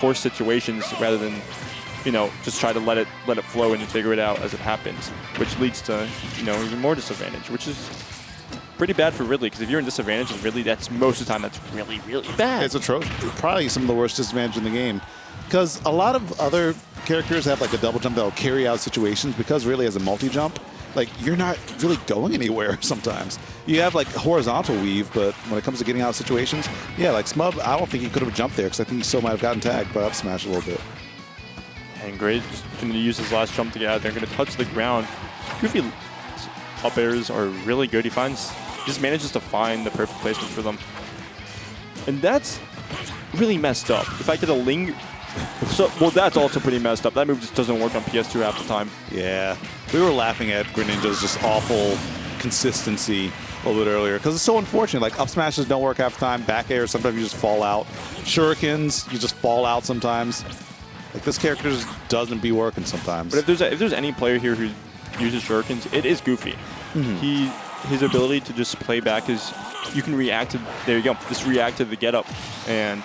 force situations rather than, you know, just try to let it flow and figure it out as it happens, which leads to, you know, even more disadvantage, which is pretty bad for Ridley, because if you're in disadvantage with Ridley, that's most of the time that's really, really bad. It's atrocious. Probably some of the worst disadvantage in the game. Because a lot of other characters have like a double jump that'll carry out situations, because really as a multi-jump, like you're not really going anywhere sometimes. You have like horizontal weave, but when it comes to getting out of situations, yeah, like Smub, I don't think he could have jumped there, because I think he still might have gotten tagged by up smash a little bit. And Great is going to use his last jump to get out there. Going to touch the ground. Goofy up airs are really good. He just manages to find the perfect placement for them. And that's really messed up. If I get a linger... well, that's also pretty messed up. That move just doesn't work on PS2 half the time. Yeah. We were laughing at Greninja's just awful consistency a little bit earlier, because it's so unfortunate. Like, up smashes don't work half the time. Back air, sometimes you just fall out. Shurikens, you just fall out sometimes. Like, this character just doesn't be working sometimes. But if there's any player here who uses Shurikens, it is Goofy. His ability to just play back is, you can react to, there you go, just react to the get up, and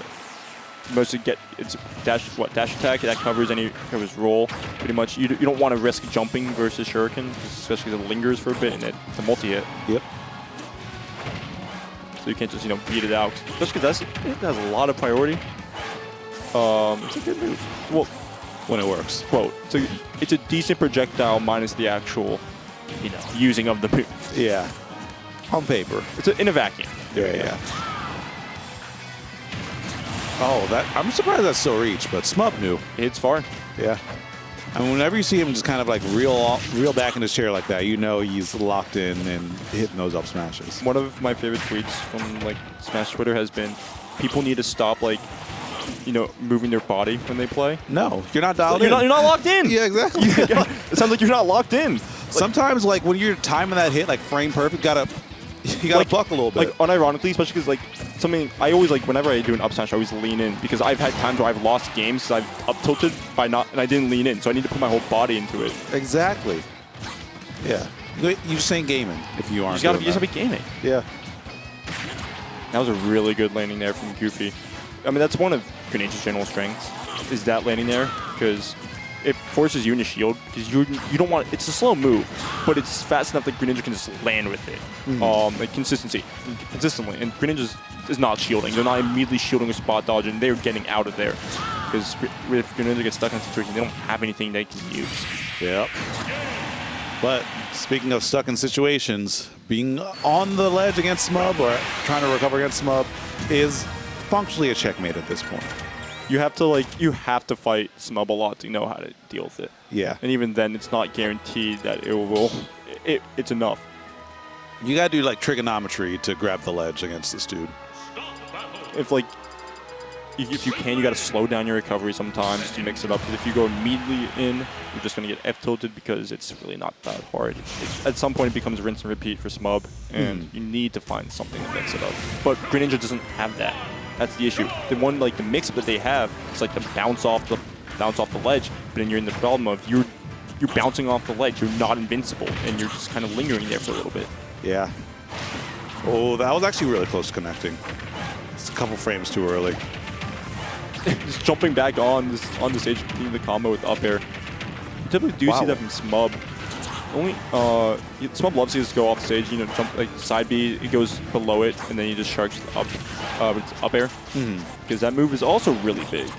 mostly it's dash attack that covers roll pretty much. You don't want to risk jumping versus Shuriken, especially because it lingers for a bit and it's a multi hit. Yep. So you can't just, you know, beat it out, especially because it has a lot of priority. It's a good move. Well, when it works. Quote. It's a decent projectile minus the actual, you know, using of the move. Yeah. On paper. It's in a vacuum. Yeah. Oh, I'm surprised that's so reach, but Smub knew. It's far. Yeah. I mean, whenever you see him just kind of like reel back in his chair like that, you know he's locked in and hitting those up smashes. One of my favorite tweets from like Smash Twitter has been, people need to stop like, you know, moving their body when they play. No, you're not dialed in. You're not locked in. Yeah, exactly. It sounds like you're not locked in. Sometimes, like when you're timing that hit, like frame perfect, you gotta buck a little bit. Like unironically, especially because like something I always like whenever I do an up smash, I always lean in, because I've had times where I've lost games because I've up tilted and I didn't lean in, so I need to put my whole body into it. Exactly. Yeah. You just ain't gaming if you aren't. You just gotta be gaming. Yeah. That was a really good landing there from Goofy. I mean, that's one of Greninja's general strengths, is that landing there, because it forces you into shield, because you don't want, it's a slow move, but it's fast enough that Greninja can just land with it. Like consistently, and Greninja is not shielding. They're not immediately shielding or spot dodge, and they're getting out of there, because if Greninja gets stuck in a situation, they don't have anything they can use. Yep. But speaking of stuck in situations, being on the ledge against Smub or trying to recover against Smub is functionally a checkmate at this point. You have to fight Smub a lot to know how to deal with it. Yeah. And even then, it's not guaranteed that it's enough. You gotta do like trigonometry to grab the ledge against this dude. If you can, you gotta slow down your recovery sometimes to mix it up. Because if you go immediately in, you're just gonna get F tilted, because it's really not that hard. At some point, it becomes rinse and repeat for Smub, and you need to find something to mix it up. But Greninja doesn't have that. That's the issue. The one, like the mix-up that they have, it's like the bounce off the ledge, but then you're in the problem of you're bouncing off the ledge. You're not invincible, and you're just kind of lingering there for a little bit. Yeah. Oh, that was actually really close to connecting. It's a couple frames too early. Just jumping back on the stage, continuing the combo with up air. You typically do see that from Smub. Smub loves to just go off stage, you know, jump like side B, it goes below it, and then he just sharks up air. Because that move is also really big.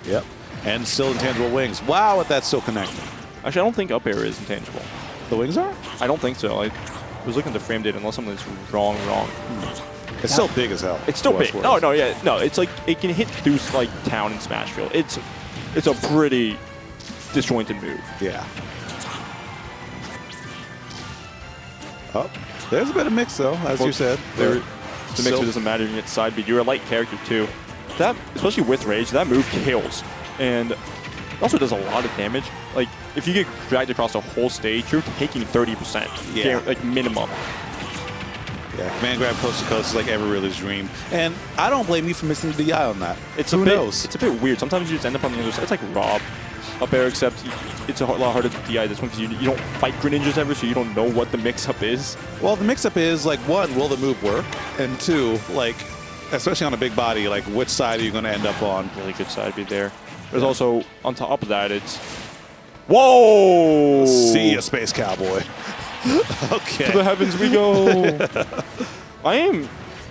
Yep. And still intangible wings. Wow, that's still connecting. Actually, I don't think up air is intangible. The wings are? I don't think so. I was looking at the frame data, unless something's wrong. It's still big as hell. It's still big. No, it's like it can hit through like town in Smashville. It's a pretty disjointed move. Yeah. Oh, there's a bit of mix though, as you said. The mixer doesn't matter. You can get side beat. You're a light character too. That, especially with rage, that move kills, and it also does a lot of damage. Like if you get dragged across a whole stage, you're taking 30%. Yeah. Like minimum. Yeah, command grab coast to coast is like every really's dream. And I don't blame you for missing the DI on that. Who knows? It's a bit weird. Sometimes you just end up on the other side. It's like Rob up air, except it's a lot harder to DI this one because you don't fight Greninjas ever, so you don't know what the mix-up is. Well, the mix-up is, like, one, will the move work? And two, like, especially on a big body, like which side are you going to end up on? Really good side B there. There's also, on top of that, it's... Whoa! See ya, Space Cowboy. Okay. To the heavens we go.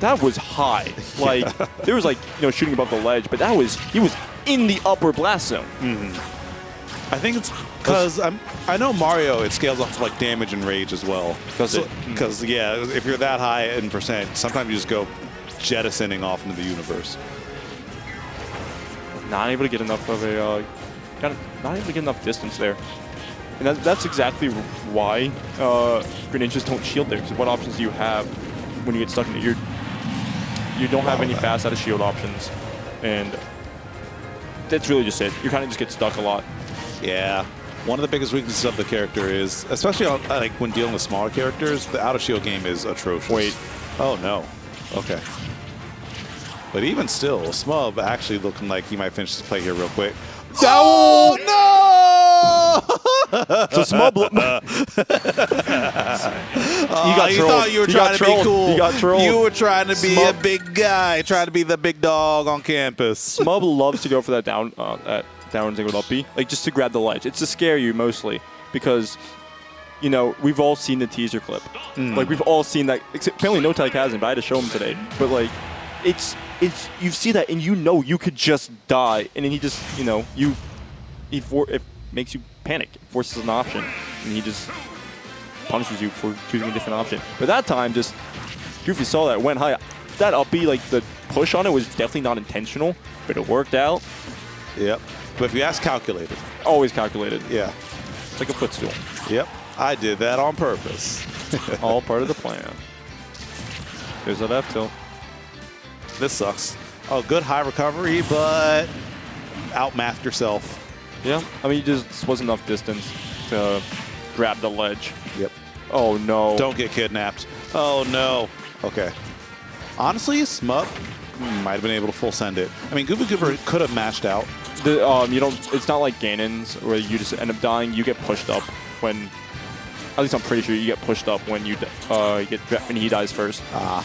That was high. Like, there was like, shooting above the ledge, but he was in the upper blast zone. I think it's because I know Mario, it scales off like damage and rage as well. Because, yeah, if you're that high in percent, sometimes you just go jettisoning off into the universe. Not able to get enough of a, not able to get enough distance there. And that's exactly why Greninjas don't shield there. Because what options do you have when you get stuck in it? You don't have any fast out of shield options. And that's really just it. You kind of just get stuck a lot. Yeah. One of the biggest weaknesses of the character is, especially on, like when dealing with smaller characters, the out of shield game is atrocious. Wait. Oh, no. Okay. But even still, Smub actually looking like he might finish this play here real quick. Oh, no! So Smub... You thought you were trying to be cool. You got trolled. You were trying to be a big guy, trying to be the big dog on campus. Smub loves to go for that down single up B, like just to grab the ledge. It's to scare you mostly because, we've all seen the teaser clip. Like we've all seen that. Apparently no Tyke hasn't, but I had to show him today. But like, you see that and you could just die, and then he just it makes you panic. It forces an option, and he just punishes you for choosing a different option. But that time, just Goofy saw that, went high. That up B, like the push on it was definitely not intentional, but it worked out. Yep. But if you ask, calculated. Always calculated. Yeah. It's like a footstool. Yep. I did that on purpose. All part of the plan. There's that F tilt. This sucks. Oh, good high recovery, but outmathed yourself. Yeah. I mean, just wasn't enough distance to grab the ledge. Yep. Oh, no. Don't get kidnapped. Oh, no. Okay. Honestly, Smub might have been able to full send it. I mean, GoofyGoober could have matched out. It's not like Ganon's where you just end up dying. You get pushed up when, at least I'm pretty sure you get pushed up when when he dies first. All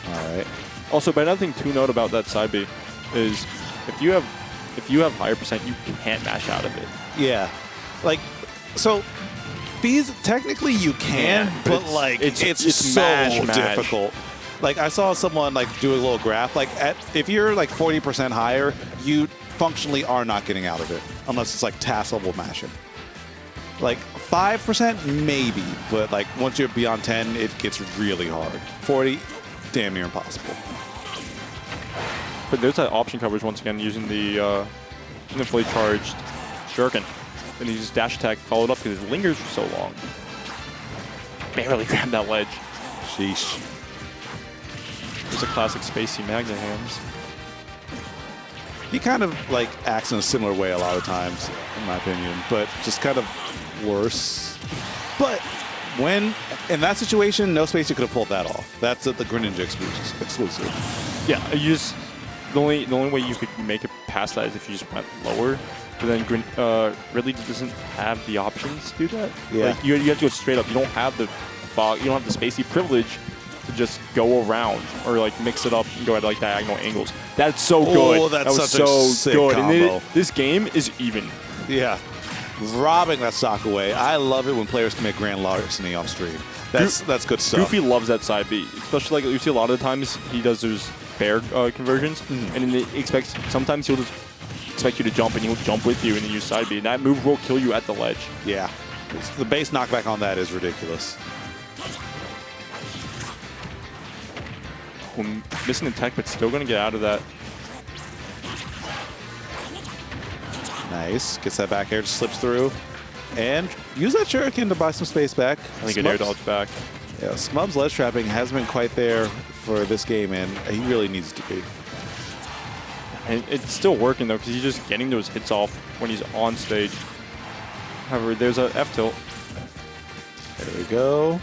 right. Also, but another thing to note about that side B is if you have higher percent, you can't mash out of it. Yeah. Like, so B's technically you can, but like it's so difficult. Like I saw someone like do a little graph. Like if you're like 40% higher, you functionally are not getting out of it unless it's like task level mashing. Like 5% maybe, but like once you're beyond 10, it gets really hard. 40, damn near impossible. But there's that option coverage once again using the fully charged Shuriken. And he just dash attack followed up because his lingers for so long. Barely grabbed that ledge. Sheesh. There's a classic spacey Magna hands. He kind of like acts in a similar way a lot of times, in my opinion, but just kind of worse. But when in that situation, no space you could have pulled that off. That's the Greninja exclusive. Yeah, the only way you could make it past that is if you just went lower. But then Ridley doesn't have the options to do that. Yeah. Like you have to go straight up. You don't have the fog. You don't have the spacey privilege to just go around or like mix it up and go at like diagonal angles. That's so good. Oh, that's that was such a sick combo. And this game is even. Yeah. Robbing that stock away. I love it when players commit grand larceny off stream. That's good stuff. Goofy loves that side B, especially like you see a lot of the times he does those bear conversions, and then sometimes he'll just expect you to jump and he'll jump with you and then use side B, and that move will kill you at the ledge. Yeah. The base knockback on that is ridiculous. Missing the tech, but still going to get out of that. Nice. Gets that back air, just slips through. And use that Shuriken to buy some space back. I think an air dodge back. Yeah, Smub's ledge trapping hasn't been quite there for this game, and he really needs to be. And it's still working, though, because he's just getting those hits off when he's on stage. However, there's a F-tilt. There we go.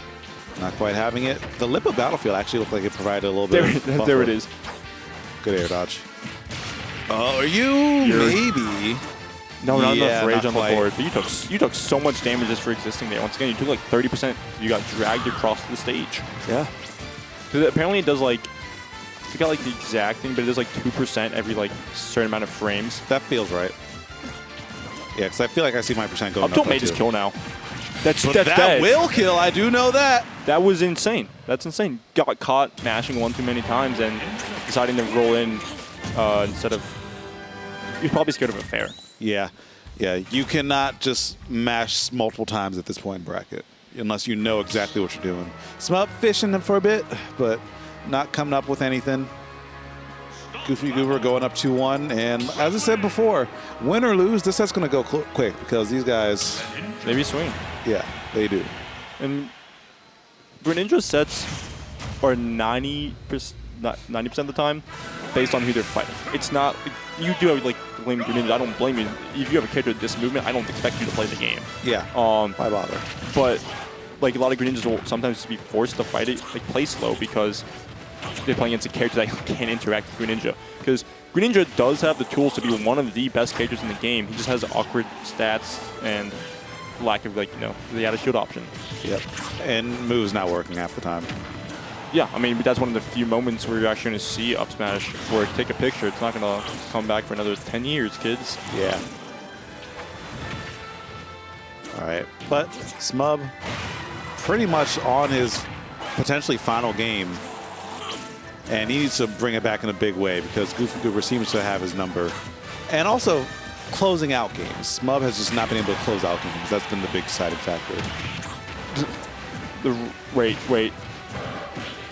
Not quite having it. The lip of Battlefield actually looked like it provided a little bit of buffer. There it is. Good air dodge. Oh, are you? Maybe. No, not Yeah, enough rage not on quite. the board. But you took so much damage just for existing there. Once again, you took like 30%. You got dragged across the stage. Yeah. 'Cause apparently it does like, I forgot like the exact thing, but it does like 2% every like certain amount of frames. That feels right. Yeah, because I feel like I see my percent going Up tilt by may just too. kill now. That's But that's that dead. will kill. I do know that. That was insane. That's insane. Got caught mashing one too many times and deciding to roll in instead of. He was probably scared of a fair. Yeah. Yeah. You cannot just mash multiple times at this point in bracket unless you know exactly what you're doing. Smub fishing for a bit, but not coming up with anything. GoofyGoober going up 2-1. And as I said before, win or lose, this set's going to go quick because these guys, Maybe swing. yeah, they do. And Greninja sets are 90% of the time based on who they're fighting. It's not, you do have like blame Greninja. I don't blame you. If you have a character with this movement, I don't expect you to play the game. Yeah. Why bother? But like a lot of Greninjas will sometimes be forced to fight it, like play slow because they're playing against a character that can't interact with Greninja. Because Greninja does have the tools to be one of the best characters in the game. He just has awkward stats and lack of, like, you know, the out of shield option. Yep. And moves not working half the time. Yeah, I mean, that's one of the few moments where you're actually going to see up smash where take a picture. It's not going to come back for another 10 years, kids. Yeah. All right. But Smub pretty much on his potentially final game. And he needs to bring it back in a big way because GoofyGoober seems to have his number. And also, closing out games. Smub has just not been able to close out games. That's been the big deciding factor. Wait.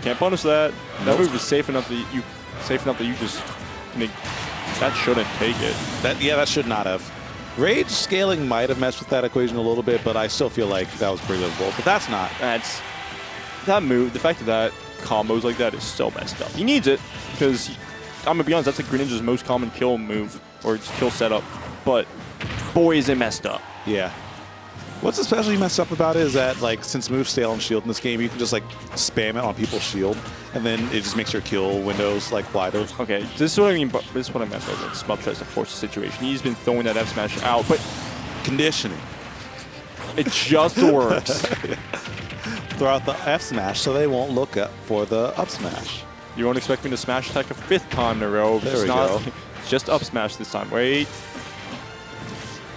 Can't punish that. That move is safe enough that you just make. That shouldn't take it. That should not have. Rage scaling might have messed with that equation a little bit, but I still feel like that was pretty livable. But that's not. That move. The fact that combos like that is so messed up. He needs it because I'm gonna be honest. That's like Greninja's most common kill move or kill setup. But boy, is it messed up. Yeah. What's especially messed up about it is that, like, since moves stay on shield in this game, you can just, like, spam it on people's shield, and then it just makes your kill windows, like, wider. Okay, this is what I mean. But this is what I meant by when Smub tries to force the situation. He's been throwing that F smash out, but Conditioning. it just works. Throw out the F smash so they won't look up for the up smash. You won't expect me to smash attack a 5th time in a row. There we go. It's just up smash this time. Wait.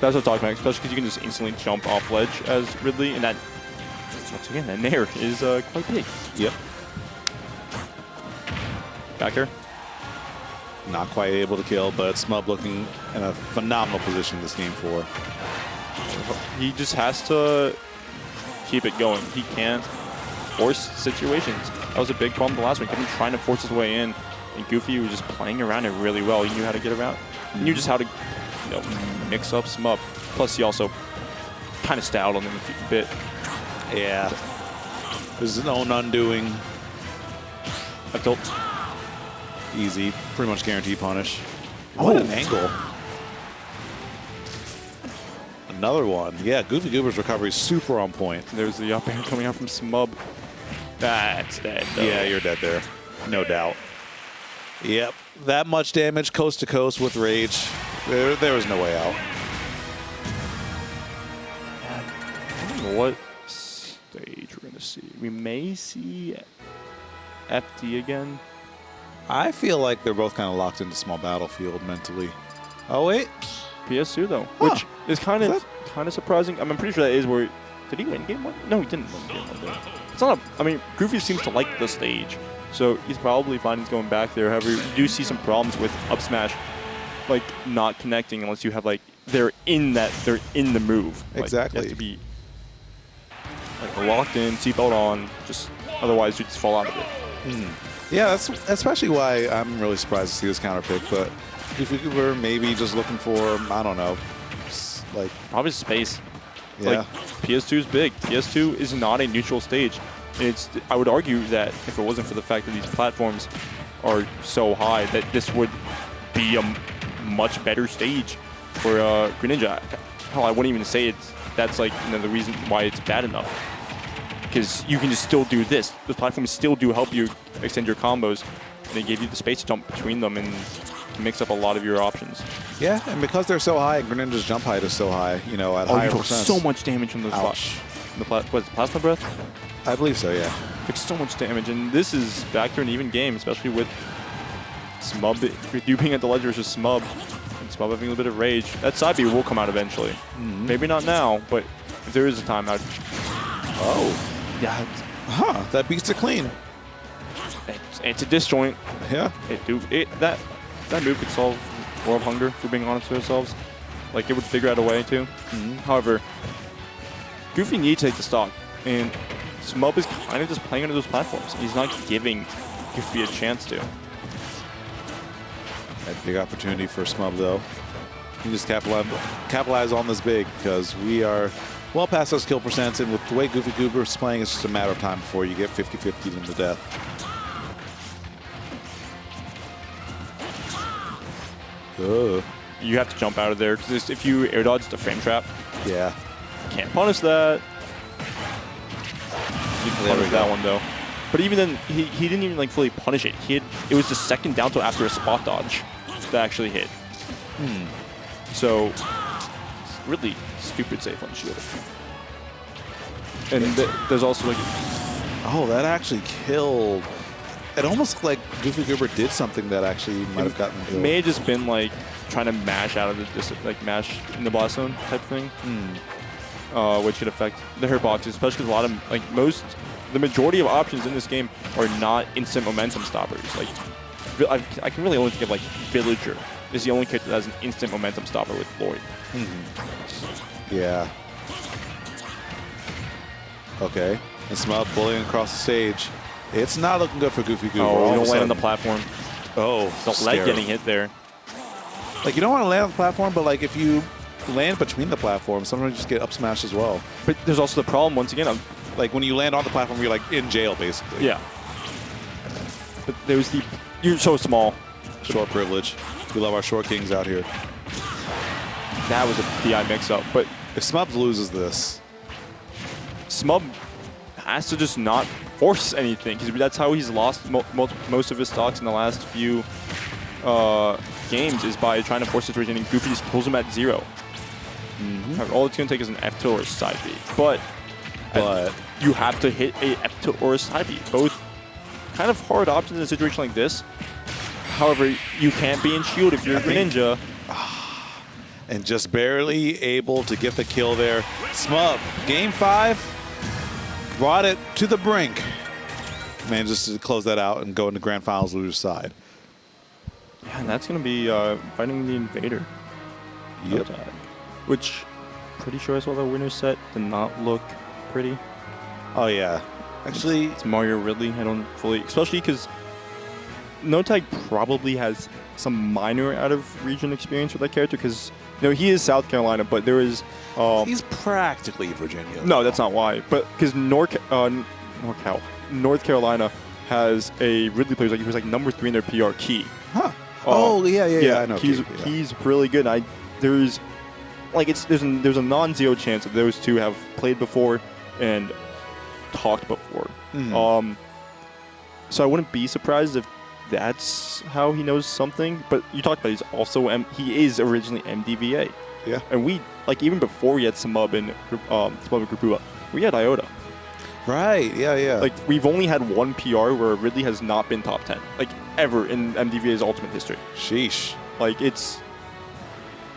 That's what I'm talking about, especially because you can just instantly jump off ledge as Ridley, and that, once again, that nair is quite big. Yep. Back there. Not quite able to kill, but Smub looking in a phenomenal position this game for. He just has to keep it going. He can't force situations. That was a big problem the last one. He kept trying to force his way in, and Goofy was just playing around it really well. He knew how to get around. He knew just how to, you know, mix up Smub. Plus, he also kind of styled on him a bit. Yeah. There's his own undoing. Up tilt. Easy. Pretty much guaranteed punish. What an angle. Another one. Yeah, GoofyGoober's recovery is super on point. There's the up air coming out from Smub. That's dead, though. Yeah, you're dead there. No doubt. Yep. That much damage coast to coast with Rage. There was no way out. I don't know what stage we're going to see. We may see FD again. I feel like they're both kind of locked into small battlefield mentally. Oh, wait. PS2, though, Huh. which is kind of surprising. I'm pretty sure that is where... Did he win game one? No, he didn't win game one there. It's not I mean, Goofy seems to like the stage, so he's probably fine he's going back there. However, you do see some problems with up smash, like, not connecting unless you have, like, they're in the move. Like, Exactly. You have to be, like, locked in, seatbelt on, just otherwise you just fall out of it. Yeah, that's especially why I'm really surprised to see this counter pick, but if we were maybe just looking for, I don't know, like... Probably space. Yeah. Like, PS2 is big. PS2 is not a neutral stage. I would argue that if it wasn't for the fact that these platforms are so high, that this would be a much better stage for Greninja. Hell, I wouldn't even say that's like, you know, the reason why it's bad enough. Because you can just still do this. The platforms still do help you extend your combos, and they gave you the space to jump between them, and to mix up a lot of your options. Yeah, and because they're so high, and Greninja's jump height is so high, you know, at higher you took percents. so much damage from the plasma breath. I believe so, yeah. Took so much damage, and this is back to an even game, especially with Smub. With you being at the ledge versus Smub, and Smub having a little bit of rage. That side B will come out eventually. Maybe not now, but if there is a time, I'd. Oh. Yeah. Huh, that beats it clean. It's a disjoint. Yeah. That move could solve World Hunger, if we're being honest with ourselves. Like, it would figure out a way to. However, Goofy needs to take the stock, and Smub is kind of just playing under those platforms. He's not giving Goofy a chance to. A big opportunity for Smub, though. He just capitalize on this big, because we are well past those kill percents, and with the way GoofyGoober is playing, it's just a matter of time before you get 50-50 into death. You have to jump out of there, because if you air dodge the frame trap, yeah, can't punish that. You can punish that one though. But even then, he didn't even like fully punish it. It was the second down tilt after a spot dodge that actually hit. So really stupid safe on shield. And there's also like, oh, that actually killed. It almost looked like GoofyGoober did something that actually might have gotten killed. It may have just been like trying to mash out of the mash in the blast zone type thing, which could affect the hitboxes, especially because a lot of the majority of options in this game are not instant momentum stoppers. Like, I can really only think of like Villager is the only character that has an instant momentum stopper with Lloyd. Yeah. Okay. And Smub bullying across the stage. It's not looking good for GoofyGoober. Oh, you don't land on the platform. Oh, don't let getting hit there. Like, you don't want to land on the platform, but like if you land between the platforms, sometimes you just get up smash as well. But there's also the problem, once again, like when you land on the platform, you're like in jail, basically. Yeah. But there's you're so small. Short privilege. We love our short kings out here. That was a DI mix-up, but if Smub loses this, Smub has to just not force anything, because that's how he's lost most of his stocks in the last few games, is by trying to force situation, and Goofy just pulls him at 0. All it's going to take is an F tilt or a side B. But you have to hit a F tilt or a side B. Both kind of hard options in a situation like this. However, you can't be in shield if you're a Greninja. And just barely able to get the kill there. Smub, game 5, brought it to the brink. Manages to close that out and go into grand finals loser's side. Yeah, and that's going to be fighting the Invader. Yep. Which, pretty sure I saw the winner's set did not look pretty. Oh, yeah. Actually, it's Mario Ridley. I don't fully, especially because No Tag probably has some minor out-of-region experience with that character, because he is South Carolina, but there is... he's practically Virginia. No, that's not why. But because North Carolina has a Ridley player, he was like number 3 in their PR key. Huh. Yeah, I know. He's really good. There's a non-zero chance that those two have played before and talked before. So I wouldn't be surprised if that's how he knows something. But you talked about he is originally MDVA. Yeah. And we, even before we had Smub and Grupuba, we had Iota. Right, yeah. We've only had one PR where Ridley has not been top 10, ever in MDVA's Ultimate history. Sheesh.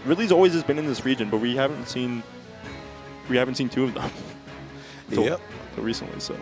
Ridley's always has been in this region, but we haven't seen 2 of them. Until recently, so.